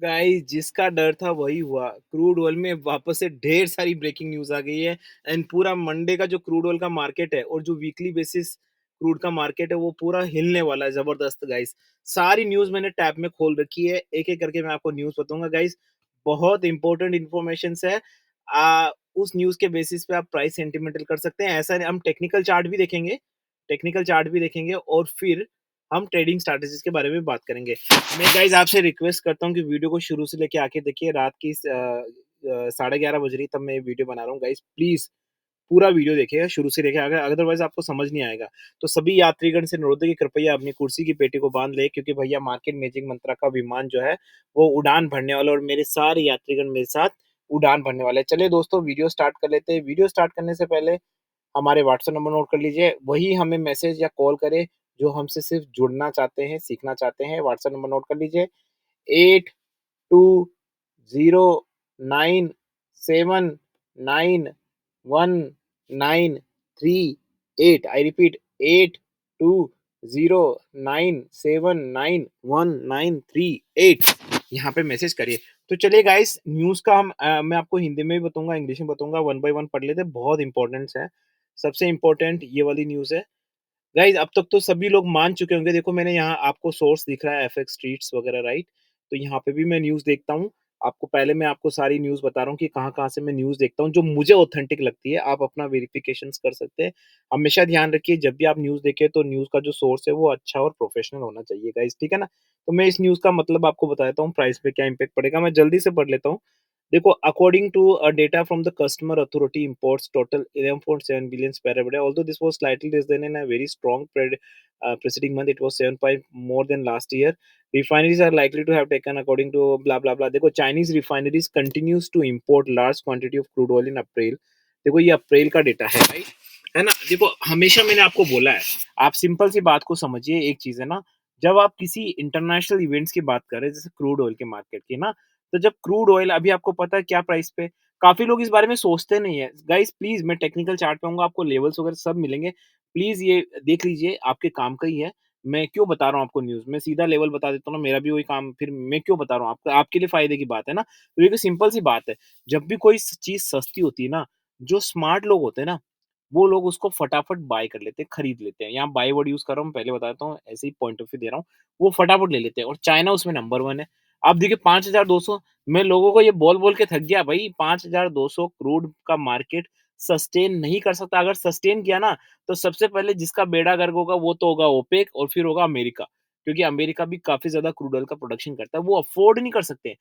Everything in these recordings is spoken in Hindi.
गाइस जिसका डर था वही हुआ। क्रूड ऑयल में वापस से ढेर सारी ब्रेकिंग न्यूज़ आ गई है एंड पूरा मंडे का जो क्रूड ऑयल का मार्केट है और जो वीकली बेसिस क्रूड का मार्केट है वो पूरा हिलने वाला है ज़बरदस्त गाइस। सारी न्यूज़ मैंने टैब में खोल रखी है, एक-एक करके मैं आपको न्यूज़ बताऊँगा गाइस। बहुत इंपॉर्टेंट इन्फॉर्मेशंस है। उस न्यूज़ के बेसिस पे आप प्राइस सेंटिमेंटल कर सकते हैं। ऐसा नहीं हम टेक्निकल चार्ट भी देखेंगे और फिर हम ट्रेडिंग स्ट्रैटेजीज़ के बारे में बात करेंगे। मैं गाइस आपसे रिक्वेस्ट करता हूँ कि वीडियो को शुरू से लेके आखिर देखिए। रात की साढ़े 11 बज रही तब मैं ये वीडियो बना रहा हूँ गाइस। प्लीज़ पूरा वीडियो देखिएगा शुरू से देखिए, अगर अदरवाइज़ आपको समझ नहीं आएगा। तो सभी यात्रीगण से अनुरोध है कि कृपया अपनी कुर्सी की पेटी को बाँध लें, क्योंकि भैया मार्केट मैजिक मंत्रा का विमान जो है वो उड़ान भरने वाला है और मेरे सारे यात्रीगण मेरे साथ उड़ान भरने वाले हैं। चलिए दोस्तों वीडियो स्टार्ट कर लेते हैं। वीडियो स्टार्ट करने से पहले हमारे व्हाट्सएप नंबर नोट कर लीजिए। वही हमें मैसेज या कॉल करें जो हमसे सिर्फ़ जुड़ना चाहते हैं, सीखना चाहते हैं। व्हाट्सएप नंबर नोट कर लीजिए 8209719338। आई रिपीट 8209719193 यहाँ पे मैसेज करिए। तो चलिए गाइस न्यूज़ का मैं आपको हिंदी में भी बताऊँगा, इंग्लिश में बताऊँगा, वन बाय वन पढ़ लेते हैं, बहुत इंपॉर्टेंट्स है। सबसे इम्पोर्टेंट ये वाली न्यूज़ है। गाइस अब तक तो सभी लोग मान चुके होंगे। देखो मैंने यहाँ आपको सोर्स दिख रहा है एफएक्स ट्वीट्स वगैरह, राइट? तो यहाँ पे भी मैं न्यूज़ देखता हूँ। आपको पहले मैं आपको सारी न्यूज़ बता रहा हूँ कि कहाँ-कहाँ से मैं न्यूज़ देखता हूँ जो मुझे ऑथेंटिक लगती है। आप अपना वेरिफिकेशंस कर सकते हैं। हमेशा ध्यान रखिए जब भी आप न्यूज़ देखें तो न्यूज़ का जो सोर्स है वो अच्छा और प्रोफेशनल होना चाहिए गाइस, ठीक है ना? तो मैं इस न्यूज़ का मतलब आपको बता देता हूँ, प्राइस पे क्या इम्पैक्ट पड़ेगा। मैं जल्दी से पढ़ लेता हूँ। देखो according to data from the customer authority imports total 11.7 billion per day. Although this was slightly less than in a very strong preceding month, it was 7 point more than last year. Refineries are likely to have taken according to blah blah blah. देखो Chinese refineries continues to import large quantity of crude oil in April. देखो ये अप्रैल का डेटा है भाई, है ना? देखो हमेशा मैंने आपको बोला है, आप सिंपल सी बात को समझिए। एक चीज है ना, जब आप किसी इंटरनेशनल इवेंट्स की बात कर रहे हैं जैसे क्रूड ऑयल के मार्केट की ना, तो जब क्रूड ऑयल अभी आपको पता है क्या प्राइस पे, काफ़ी लोग इस बारे में सोचते नहीं है। गाइस प्लीज़ मैं टेक्निकल चार्ट पे आऊँगा, आपको लेवल्स वगैरह सब मिलेंगे। प्लीज़ ये देख लीजिए, आपके काम का ही है। मैं क्यों बता रहा हूँ आपको न्यूज़, मैं सीधा लेवल बता देता हूँ ना, मेरा भी वही काम, फिर मैं क्यों बता रहा हूँ आपको, आपके लिए फ़ायदे की बात है ना। तो ये सिंपल सी बात है, जब भी कोई स चीज़ सस्ती होती है ना, जो स्मार्ट लोग होते हैं ना, वो लोग उसको फटाफट बाय कर लेते हैं, खरीद लेते हैं। यहाँ बाय वर्ड यूज़ कर रहा हूँ, पहले बता देता हूँ, ऐसे ही पॉइंट ऑफ व्यू दे रहा हूँ। वो फटाफट ले लेते हैं और चाइना उसमें नंबर 1 है। आप देखिए 5200, मैं लोगों को ये बोल-बोल के थक गया भई, 5200 क्रूड का मार्केट सस्टेन नहीं कर सकता। अगर सस्टेन किया ना, तो सबसे पहले जिसका बेड़ा गर्क होगा वो तो होगा ओपेक और फिर होगा अमेरिका। क्योंकि अमेरिका भी काफ़ी ज़्यादा क्रूड ऑयल का प्रोडक्शन करता है, वो अफ़ोर्ड नहीं कर सकते।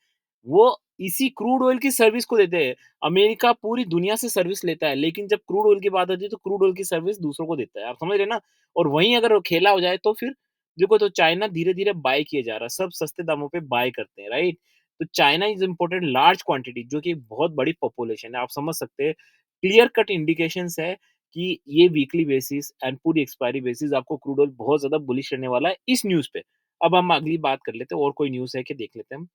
वो इसी क्रूड ऑयल की सर्विस को देते हैं। अमेरिका पूरी दुनिया से सर्विस लेता है, लेकिन जब क्रूड ऑयल की बात होती है तो क्रूड ऑयल की सर्विस दूसरों को देता है। आप समझ रहे हैं ना? और वहीं अगर वो खेला हो जाए तो फिर देखो, तो चाइना धीरे-धीरे बाय किए जा रहा है, सब सस्ते दामों पे बाय करते हैं, राइट? तो China is important large quantity, जो कि एक बहुत बड़ी पॉपुलेशन है, आप समझ सकते हैं। क्लियर कट इंडिकेशंस है कि ये वीकली बेसिस एंड पूरी एक्सपायरी बेसिस आपको क्रूड ऑयल बहुत ज़्यादा बुलिश रहने वाला है इस न्यूज़ पे। अब हम अगली बात कर लेते हैं, और कोई न्यूज़ है कि देख लेते हैं हम।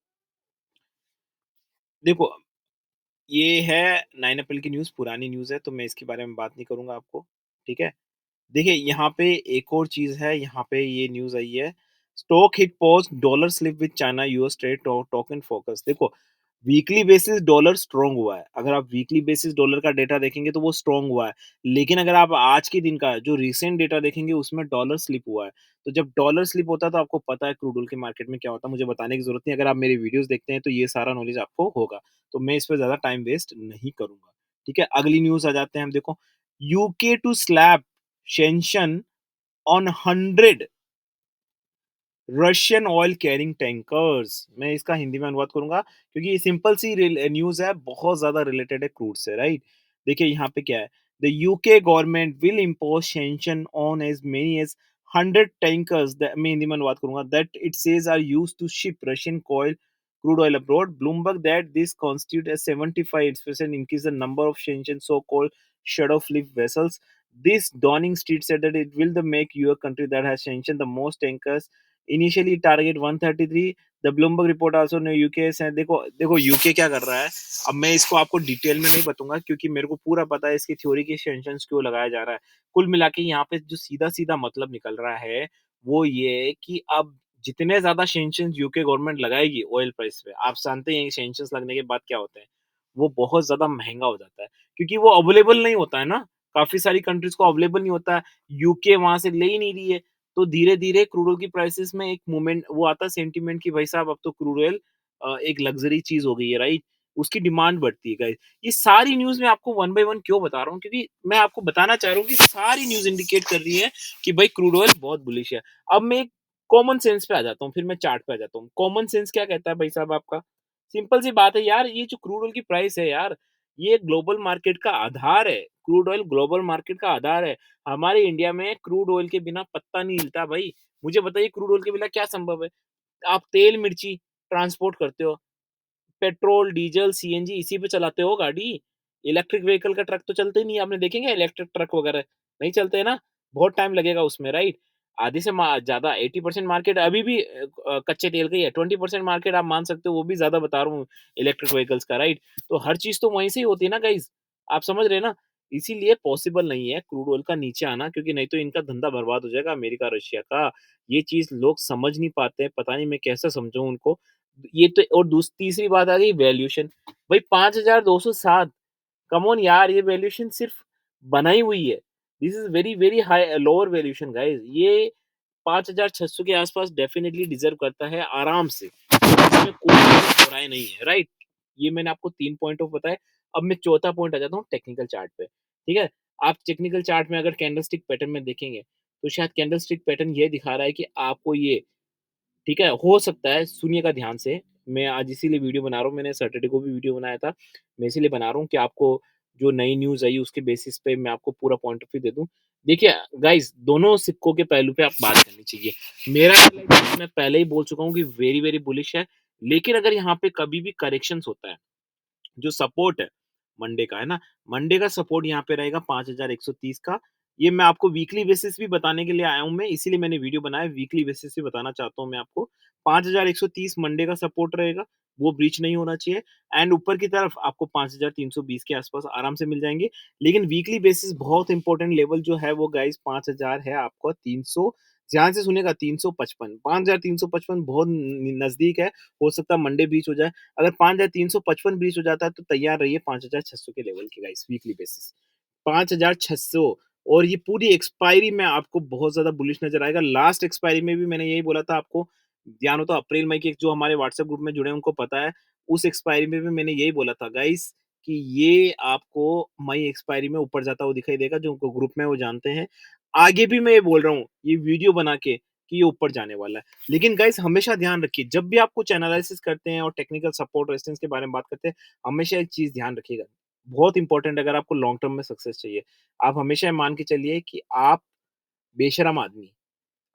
देखो, ये है 9 अप्रैल की न्यूज़, पुरानी न्यूज़ है, तो मैं इसके बारे में बात नहीं करूँगा आपको, ठीक है? देखिए, यहाँ पे एक और चीज़ है, यहाँ पे ये न्यूज़ आई है, stock hit pause, dollar slip with China US trade token focus. देखो, वीकली बेसिस डॉलर स्ट्रॉन्ग हुआ है। अगर आप वीकली बेसिस डॉलर का डेटा देखेंगे तो वो स्ट्रॉन्ग हुआ है। लेकिन अगर आप आज के दिन का जो रीसेंट डेटा देखेंगे उसमें डॉलर स्लिप हुआ है। तो जब डॉलर स्लिप होता है तो आपको पता है क्रूड ऑयल के मार्केट में क्या होता है, मुझे बताने की ज़रूरत नहीं। अगर आप मेरी वीडियोज़ देखते हैं तो ये सारा नॉलेज आपको होगा। तो मैं इस पे ज़्यादा टाइम वेस्ट नहीं करूँगा। ठीक है, अगली न्यूज़ आ जाते हैं हम। देखो, UK to slap sanction on 100 Russian oil carrying tankers. मैं इसका हिंदी में अनुवाद करूँगा क्योंकि ये सिंपल सी न्यूज़ है, बहुत ज़्यादा रिलेटेड है क्रूड से, राइट? देखिए यहाँ पे क्या है, the UK government will impose sanction on as many as 100 tankers, मैं हिंदी में अनुवाद करूँगा, that it says are used to ship Russian oil crude oil abroad. Bloomberg that this constitute a 75% increase the number of sanctioned so-called shadow flip vessels. This Downing Street said that it will the make you a country that has sanctioned the most tankers. Initially target 133. The Bloomberg report also no UK से। देखो देखो यूके क्या कर रहा है, अब मैं इसको आपको डिटेल में नहीं बताऊंगा क्योंकि मेरे को पूरा पता है इसकी थ्योरी की सेंशंस क्यों लगाया जा रहा है। कुल मिला के यहाँ पे जो सीधा सीधा मतलब निकल रहा है वो ये है कि अब जितने ज़्यादा सैंक्शंस यूके गवर्नमेंट लगाएगी ऑयल प्राइस पे, आप जानते हैं सैंक्शंस लगने के बाद क्या होता है, वो बहुत ज़्यादा महँगा हो जाता है। क्योंकि वो अवेलेबल नहीं होता है ना, काफ़ी सारी कंट्रीज़ को अवेलेबल नहीं होता है, यूके वहाँ से ले ही नहीं रही है। तो धीरे-धीरे क्रूड ऑयल की प्राइसेज़ में एक मूवमेंट वो आता है सेंटीमेंट कि भाई साहब अब तो क्रूड ऑयल एक लग्ज़री चीज़ हो गई है, राइट? उसकी डिमांड बढ़ती है गाइस। ये सारी न्यूज़ मैं आपको वन बाय वन क्यों बता रहा हूँ? क्योंकि मैं आपको बताना चाह रहा हूँ कि सारी न्यूज़ इंडिकेट कर रही है कि भाई क्रूड ऑयल बहुत बुलिश है। अब मैं कॉमन सेंस पे आ जाता हूँ, फिर मैं चार्ट पे आ जाता हूँ। कॉमन सेंस क्या कहता है भाई साहब आपका? सिंपल सी बात है यार, ये जो क्रूड ऑयल की प्राइस है यार, ये ग्लोबल मार्केट का आधार है। क्रूड ऑयल ग्लोबल मार्केट का आधार है। हमारे इंडिया में क्रूड ऑयल के बिना पत्ता नहीं हिलता भाई। मुझे बताइए क्रूड ऑयल के बिना क्या संभव है? आप तेल, मिर्ची ट्रांसपोर्ट करते हो। पेट्रोल, डीज़ल, सीएनजी इसी पे चलाते हो गाड़ी। इलेक्ट्रिक व्हीकल का ट्रक तो चलते ही नहीं है, आपने देखेंगे इलेक्ट्रिक ट्रक वगैरह? नहीं चलते हैं ना, बहुत टाइम लगेगा उसमें, राइट? आधे से ज़्यादा 80% मार्केट अभी भी कच्चे तेल का ही है, 20% मार्केट आप मान सकते हो, वो भी ज़्यादा बता रहा हूँ इलेक्ट्रिक व्हीकल्स का, राइट? तो हर चीज़ तो वहीं से ही होती है ना गाइज़, आप समझ रहे हैं ना? इसीलिए पॉसिबल नहीं है क्रूड ऑयल का नीचे आना, क्योंकि नहीं तो इनका धंधा बर्बाद हो जाएगा अमेरिका, रशिया का। ये चीज़ लोग समझ नहीं पाते हैं, पता नहीं मैं कैसे समझाऊँ उनको। ये तो और तीसरी बात आ गई वैल्यूएशन। भाई 5,207, कम ऑन यार, ये वैल्यूएशन सिर्फ बनाई हुई है। This is very very high lower valuation guys. ये 5,600 के आस-पास डेफिनिटली डिज़र्व करता है आराम से। इसमें कोई बुराई नहीं है, राइट? ये मैंने आपको 3 पॉइंट ऑफ बताए। अब मैं चौथा पॉइंट आ जाता हूँ टेक्निकल चार्ट पे, ठीक है? आप टेक्निकल चार्ट में अगर कैंडलस्टिक पैटर्न में देखेंगे, तो शायद कैंडलस्टिक पैटर्न ये दिखा रहा है कि आपको ये, ठीक है? हो सकता है, सुनिएगा ध्यान से, मैं आज इसीलिए वीडियो बना रहा हूँ, मैंने सैटरडे को भी वीडियो बनाया था। मैं इसीलिए बना रहा हूँ कि आपको जो नई न्यूज़ आई उसके बेसिस पे मैं आपको पूरा पॉइंट ऑफ व्यू दे दूँ। देखिए गाइज़, दोनों सिक्कों के पहलू पे आप बात करनी चाहिए। मेरा एनालिसिस मैं पहले ही बोल चुका हूँ कि वेरी वेरी बुलिश है, लेकिन अगर यहाँ पे कभी भी करेक्शंस होता है, जो सपोर्ट है मंडे का, है ना? मंडे का सपोर्ट यहाँ पे रहेगा 5,130 का। ये मैं आपको वीकली बेसिस भी बताने के लिए आया हूँ मैं, इसीलिए मैंने वीडियो बनाया है, वीकली बेसिस भी बताना चाहता हूँ मैं आपको। 5,130 मंडे का सपोर्ट रहेगा, वो ब्रीच नहीं होना चाहिए, एंड ऊपर की तरफ आपको 5,320 के आसपास आराम से मिल जाएँगे। लेकिन वीकली बेसिस बहुत इंपॉर्टेंट लेवल जो है वो गाइज़ 5,000 है आपका 300, ध्यान से सुनिएगा, 355, 5,355 बहुत न नज़दीक है, हो सकता है मंडे ब्रीच हो जाए। अगर 5,355 ब्रीच हो जाता है तो तैयार रहिए 5,600 के लेवल के गाइस वीकली बेसिस। 5,600, और ये पूरी एक्सपायरी में आपको बहुत ज़्यादा बुलिश नज़र आएगा। लास्ट एक्सपायरी में भी मैंने यही बोला था आपको, ध्यान हो तो अप्रैल मई के जो हमारे व्हाट्सएप ग्रुप में जुड़े हैं उनको पता है। उस एक्सपायरी में भी मैंने यही बोला था गाइस कि ये आपको मई एक्सपायरी में ऊपर जाता हुआ दिखाई देगा, जो ग्रुप में वो जानते हैं। आगे भी मैं ये बोल रहा हूँ, ये वीडियो बना के कि ये ऊपर जाने वाला है। लेकिन गाइस हमेशा ध्यान रखिए, जब भी आप कुछ एनालिसिस करते हैं और टेक्निकल सपोर्ट रेजिस्टेंस के बारे में बात करते हैं, हमेशा एक चीज़ ध्यान रखिएगा, बहुत इंपॉर्टेंट अगर आपको लॉन्ग टर्म में सक्सेस चाहिए, आप हमेशा ये मान के चलिए कि आप बेशर्म आदमी,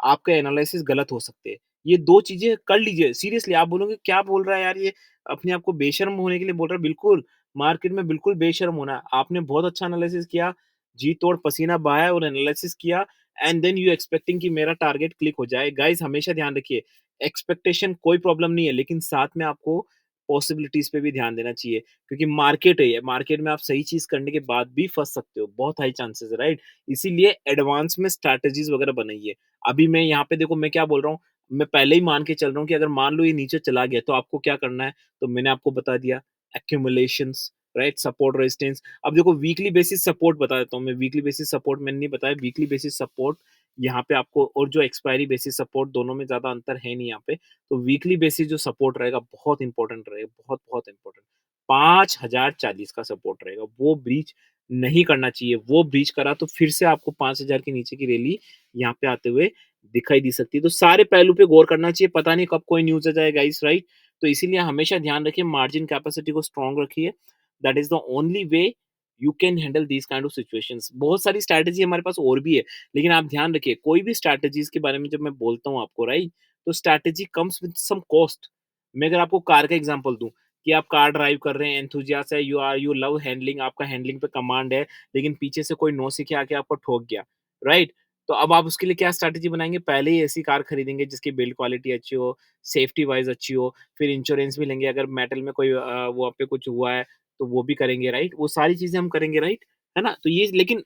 आपके एनालिसिस गलत हो सकते हैं। ये 2 चीज़ें कर लीजिए, सीरियसली आप बोलोगे क्या बोल रहा है यार ये, अपने आप को बेशर्म होने के लिए बोल रहा है, बिल्कुल, मार्केट में बिल्कुल बेशर्म होना है। आपने बहुत अच्छा एनालिसिस किया, जी-तोड़ पसीना बहाया और एनालिसिस किया, एंड देन यू एक्सपेक्टिंग कि मेरा टारगेट क्लिक हो जाए। गाइज़ हमेशा ध्यान रखिए, एक्सपेक्टेशन कोई प्रॉब्लम नहीं है, लेकिन साथ में आपको पॉसिबिलिटीज़ पे भी ध्यान देना चाहिए, क्योंकि मार्केट है ये, मार्केट में आप सही चीज़ करने के बाद भी फँस सकते हो, बहुत हाई चांसेस है, राइट? इसीलिए एडवांस में स्ट्रैटेजीज़ वगैरह बनाइए। अभी मैं यहाँ पे देखो मैं क्या बोल रहा हूँ, मैं पहले ही मान के चल रहा हूँ कि अगर मान लो ये नीचे चला गया तो आपको क्या करना है, तो मैंने आपको बता दिया, एक्यूमुलेशंस, राइट? Support resistance. अब देखो वीकली बेसिस सपोर्ट बता देता हूँ मैं, वीकली बेसिस सपोर्ट मैंने नहीं बताया, वीकली बेसिस सपोर्ट यहाँ पे आपको, और जो एक्सपायरी बेसिस सपोर्ट, दोनों में ज़्यादा अंतर है नहीं यहाँ पे। तो वीकली बेसिस जो सपोर्ट रहेगा बहुत इंपॉर्टेंट रहेगा, बहुत बहुत इंपॉर्टेंट। 5,040 का सपोर्ट रहेगा, वो ब्रीच नहीं करना चाहिए। वो ब्रीच करा तो फिर से आपको 5,000 के नीचे की रैली यहाँ पे आते हुए दिखाई दे सकती है। तो सारे पहलू पे गौर करना चाहिए, पता नहीं कब कोई न्यूज़ आ जाए गाइस, राइट? तो इसीलिए हमेशा ध्यान रखिए, मार्जिन कैपेसिटी को स्ट्रॉन्ग रखिए। That is the only way you can handle these kind of situations. बहुत सारी स्ट्रैटेजी हमारे पास और भी है, लेकिन आप ध्यान रखिए, कोई भी स्ट्रैटेजीज़ के बारे में जब मैं बोलता हूँ आपको, राइट? तो strategy comes with some cost. मैं अगर आपको कार का एग्जांपल दूँ, कि आप कार ड्राइव कर रहे हैं, एंथुसियास्ट है, यू लव हैंडलिंग, आपका हैंडलिंग पे कमांड है, लेकिन पीछे से कोई नौसिखिया आके आपको ठोक गया, राइट? तो अब आप उसके लिए क्या स्ट्रैटेजी बनाएँगे? पहले ही ऐसी कार खरीदेंगे जिसकी बिल्ड क्वालिटी अच्छी हो, सेफ्टी वाइज़ अच्छी हो, फिर इंश्योरेंस भी लेंगे, अगर मेटल में कोई वहाँ पे कुछ हुआ है, तो वो भी करेंगे, राइट? वो सारी चीज़ें हम करेंगे, राइट? है ना? तो ये, लेकिन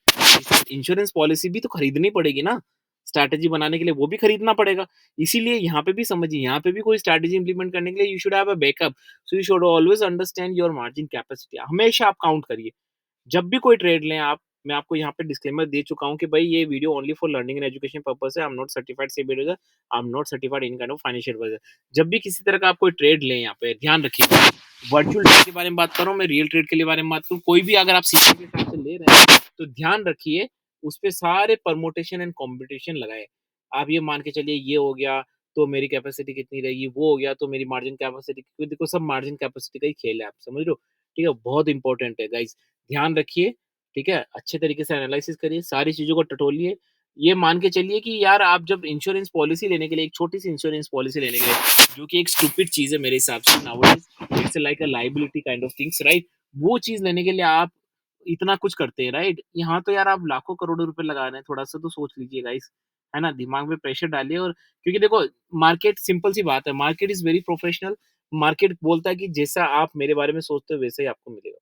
इंश्योरेंस पॉलिसी भी तो खरीदनी पड़ेगी ना, स्ट्रैटेजी बनाने के लिए वो भी खरीदना पड़ेगा। इसीलिए यहाँ पे भी समझिए, यहाँ पे भी कोई स्ट्रैटेजी इंप्लीमेंट करने के लिए you should have a backup. So you should always understand your margin capacity. हमेशा आप काउंट करिए। जब भी कोई ट्रेड लें आप, मैं आपको यहाँ पे डिस्क्लेमर दे चुका हूँ कि भाई ये video only for learning and education purpose है। I am not certified SEBI trader, I am not certified in kind of financial advisor. जब भी किसी तरह का आप कोई ट्रेड लें यहाँ पे ध्यान रखिए, वर्चुअल ट्रेड के बारे में बात कर रहा हूँ, मैं रियल ट्रेड के लिए बारे में बात करूँ, कोई भी अगर आप सीखने के हिसाब से ले रहे हैं तो ध्यान रखिए उस पे सारे परमोटेशन एंड कॉम्पिटिशन लगाए। आप ये मान के चलिए ये हो गया तो मेरी कैपेसिटी कितनी रहेगी, वो हो गया तो मेरी मार्जिन कैपेसिटी, क्योंकि देखो सब मार्जिन कैपेसिटी का ही खेल है, आप समझ रहे हो? ठीक है, बहुत इंपॉर्टेंट है गाइस, ध्यान रखिए। ठीक है, अच्छे तरीके से एनालिसिस करिए, सारी चीज़ों को टटोलिए। ये मान के चलिए कि यार आप जब इंश्योरेंस पॉलिसी लेने के लिए, एक छोटी-सी इंश्योरेंस पॉलिसी लेने के लिए, जो कि एक स्टूपिड चीज़ है मेरे हिसाब से nowadays, it's like a liability kind of things, right? वो चीज़ लेने के लिए आप इतना कुछ करते हैं, राइट? यहाँ तो यार आप लाखों करोड़ों रुपए लगा रहे हैं, थोड़ा-सा तो सोच लीजिए गाइस, है ना? दिमाग में प्रेशर डालिए। और क्योंकि देखो मार्केट, सिंपल सी बात है, market is very professional. Market बोलता है कि जैसा आप मेरे बारे में सोचते हो वैसा ही आपको मिलेगा।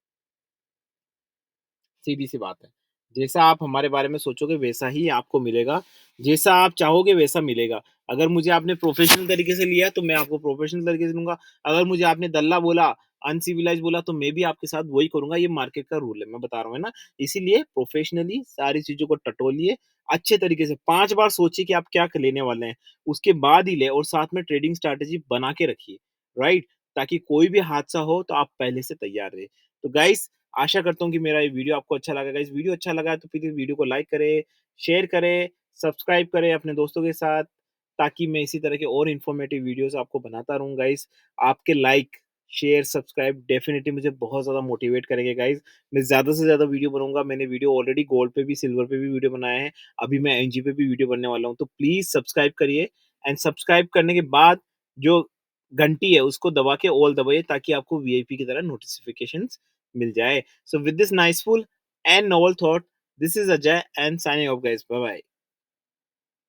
सीधी-सी बात है। जैसा आप हमारे बारे में सोचोगे वैसा ही आपको मिलेगा, जैसा आप चाहोगे वैसा मिलेगा। अगर मुझे आपने प्रोफ़ेशनल तरीके से लिया तो मैं आपको प्रोफ़ेशनल तरीके से लूँगा, अगर मुझे आपने दल्ला बोला, अनसिविलाइज़्ड बोला तो मैं भी आपके साथ वही करूँगा, ये मार्केट का रूल है, मैं बता रहा हूँ, है ना? इसीलिए प्रोफ़ेशनली सारी चीज़ों को टटोलिए, अच्छे तरीके से 5 बार सोचिए कि आप क्या लेने वाले हैं, उसके बाद ही लें और साथ में ट्रेडिंग स्ट्रैटेजी बना के रखिए, राइट? ताकि कोई भी हादसा हो तो आप पहले से तैयार रहें। तो गाइज़, आशा करता हूँ कि मेरा ये वीडियो आपको अच्छा लगा। गाइस वीडियो अच्छा लगा है तो प्लीज़ वीडियो को लाइक करें, शेयर करें, सब्सक्राइब करें अपने दोस्तों के साथ, ताकि मैं इसी तरह के और इन्फॉर्मेटिव वीडियोज़ आपको बनाता रहूँ गाइस। आपके लाइक, शेयर, सब्सक्राइब डेफ़िनिटली मुझे बहुत ज़्यादा मोटिवेट करेंगे गाइस। मैं ज़्यादा से ज़्यादा वीडियो बनाऊँगा। मैंने वीडियो ऑलरेडी गोल्ड पे भी, सिल्वर पे भी वीडियो बनाए हैं। अभी मैं एनजी पे भी वीडियो बनने वाला हूँ। तो प्लीज़ सब्सक्राइब करिए एंड सब्सक्राइब करने के बाद जो घंटी है उसको दबा के ऑल दबाइए, ताकि आपको वीआईपी की तरह नोटिफ़िकेशंस मिल जाए। So with this niceful and novel thought, this is Ajay and signing off guys. Bye bye.